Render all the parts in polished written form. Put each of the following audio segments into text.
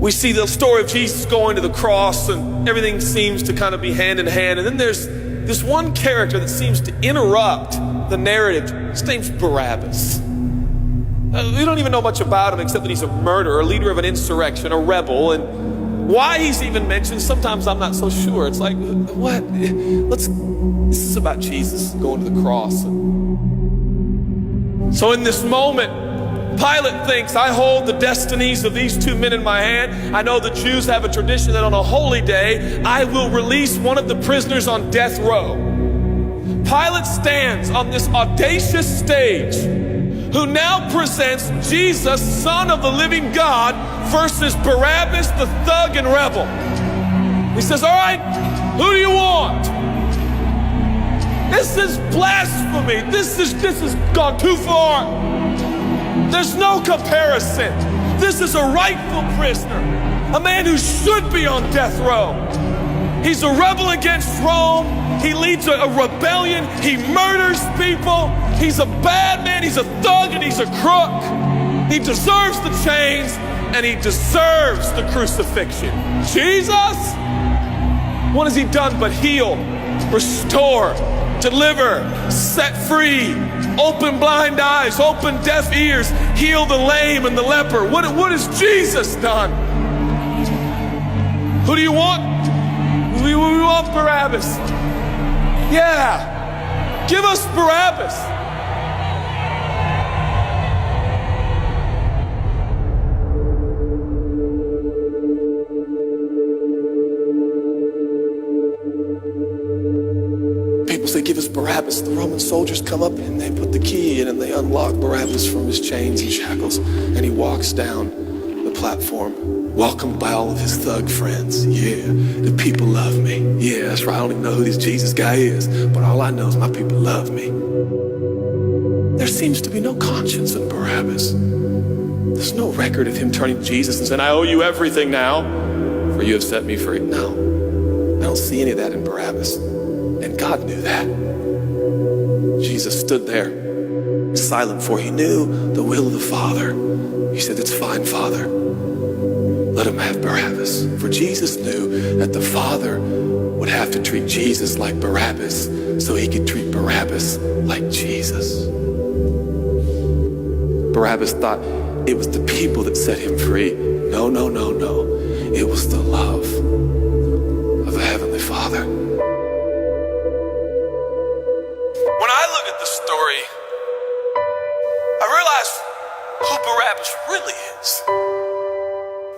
We see the story of Jesus going to the cross, and everything seems to kind of be hand in hand. And then there's this one character that seems to interrupt the narrative. His name's Barabbas. We don't even know much about him except that he's a murderer, a leader of an insurrection, a rebel. And why he's even mentioned, sometimes I'm not so sure. It's like, what? This is about Jesus going to the cross. So in this moment, Pilate thinks, I hold the destinies of these two men in my hand. I know the Jews have a tradition that on a holy day, I will release one of the prisoners on death row. Pilate stands on this audacious stage, who now presents Jesus, Son of the living God, versus Barabbas, the thug and rebel. He says, all right, who do you want? This is blasphemy. This has gone too far. There's no comparison. This is a rightful prisoner, a man who should be on death row. He's a rebel against Rome. He leads a rebellion. He murders people. He's a bad man. He's a thug and he's a crook. He deserves the chains and he deserves the crucifixion. Jesus? What has he done but heal, restore, deliver, set free, open blind eyes, open deaf ears, heal the lame and the leper? What has Jesus done? Who do you want? We want Barabbas. Yeah, give us Barabbas. People say, give us Barabbas. The Roman soldiers come up and they put the key in and they unlock Barabbas from his chains and shackles. And he walks down the platform, welcomed by all of his thug friends. Yeah, the people love me. Yeah, that's right. I don't even know who this Jesus guy is, but all I know is my people love me. There seems to be no conscience in Barabbas. There's no record of him turning to Jesus and saying, I owe you everything now, for you have set me free. No, I don't see any of that in Barabbas. And God knew that. Jesus stood there, silent, for he knew the will of the Father. He said, it's fine, Father. Let him have Barabbas. For Jesus knew that the Father would have to treat Jesus like Barabbas so he could treat Barabbas like Jesus. Barabbas thought it was the people that set him free. No, no, no, no. It was the love of the Heavenly Father. When I look at the story, I realize who Barabbas really is.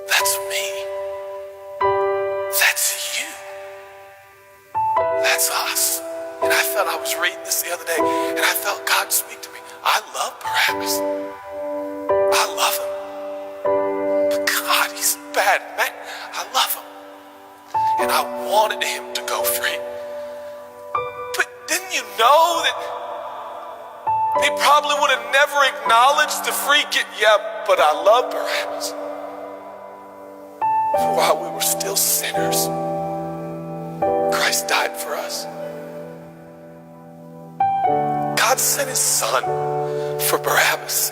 That's me. That's you. That's us. And I felt, I was reading this the other day, and I felt God speak to me. I love Barabbas. I love him. But God, he's bad, man. I love him. And I wanted him to go free. But didn't you know that he probably would have never acknowledged the free gift? Yeah, but I love Barabbas. For while we were still sinners, Christ died for us. God sent his son for Barabbas,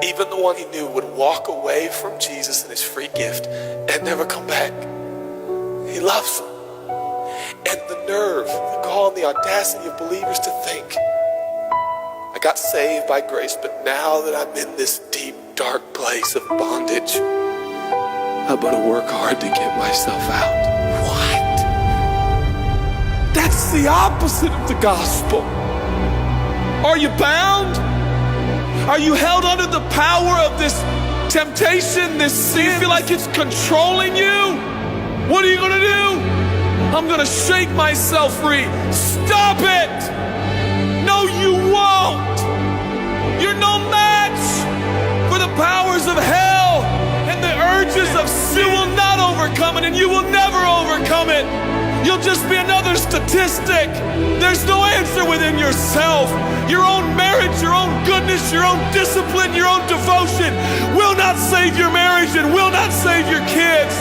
even the one he knew would walk away from Jesus and his free gift and never come back. He loves him. And the nerve, the gall, and the audacity of believers to think, I got saved by grace, but now that I'm in this deep, dark place of bondage, I better work hard to get myself out. What? That's the opposite of the gospel. Are you bound? Are you held under the power of this temptation, this sin? You feel like it's controlling you? What are you gonna do? I'm gonna shake myself free. Stop it! No, you won't! You're no match for the powers of hell and the urges of sin. You will not overcome it, and you will never overcome it. You'll just be another statistic. There's no answer within yourself. Your own marriage, your own goodness, your own discipline, your own devotion will not save your marriage and will not save your kids.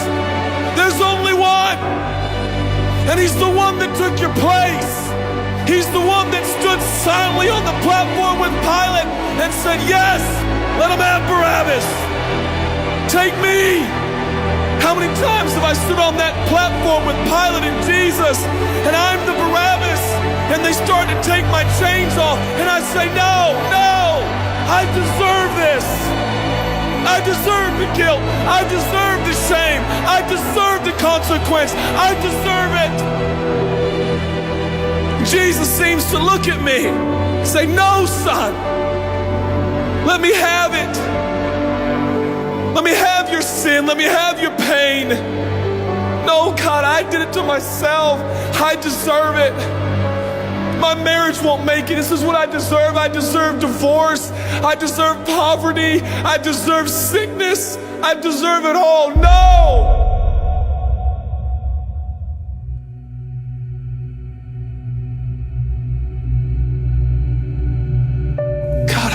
There's only one, and he's the one that took your place. He's the one that stood silently on the platform with Pilate and said, yes, let him have Barabbas. Take me. How many times have I stood on that platform with Pilate and Jesus, and I'm the Barabbas, and they start to take my chains off, and I say, no, no, I deserve this. I deserve the guilt. I deserve the shame. I deserve the consequence. I deserve it. Jesus seems to look at me and say, no, son, let me have it. Let me have your sin. Let me have your pain. No, God, I did it to myself. I deserve it. My marriage won't make it. This is what I deserve. I deserve divorce. I deserve poverty. I deserve sickness. I deserve it all. No! God,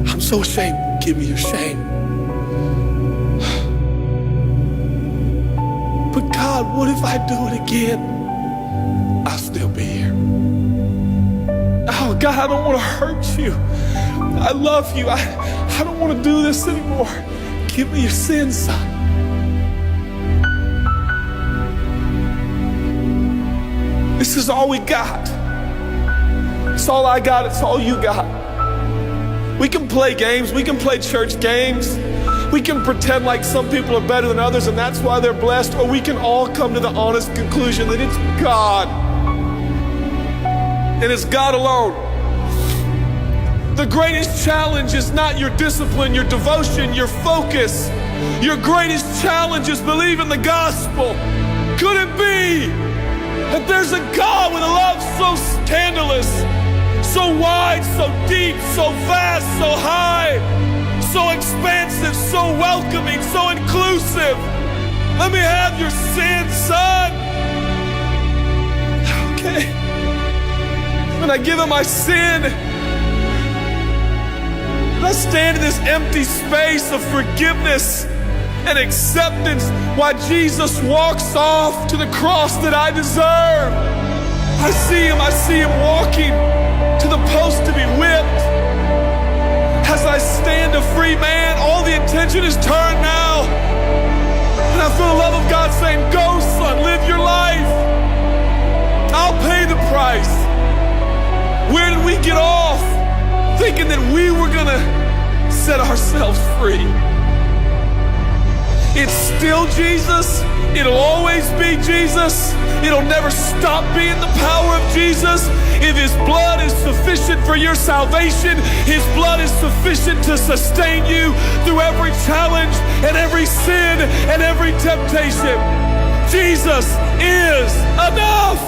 I'm so ashamed. Give me your shame. But God, what if I do it again? I'll still be here. Oh, God, I don't want to hurt you. I love you. I don't want to do this anymore. Give me your sins, son. This is all we got. It's all I got. It's all you got. We can play games. We can play church games. We can pretend like some people are better than others and that's why they're blessed, or we can all come to the honest conclusion that it's God. And it's God alone. The greatest challenge is not your discipline, your devotion, your focus. Your greatest challenge is believing the gospel. Could it be that there's a God with a love so scandalous, so wide, so deep, so vast, so high, so expansive, so welcoming, so inclusive? Let me have your sin, son. Okay. When I give him my sin, and I stand in this empty space of forgiveness and acceptance while Jesus walks off to the cross that I deserve. I see him walking to the post to be whipped. As I stand a free man, all the attention is turned now. And I feel the love of God saying, go, son, live your life. I'll pay the price. Where did we get off thinking that we were gonna set ourselves free? It's still Jesus. It'll always be Jesus. It'll never stop being the power of Jesus. If his blood is sufficient for your salvation, his blood is sufficient to sustain you through every challenge and every sin and every temptation. Jesus is enough.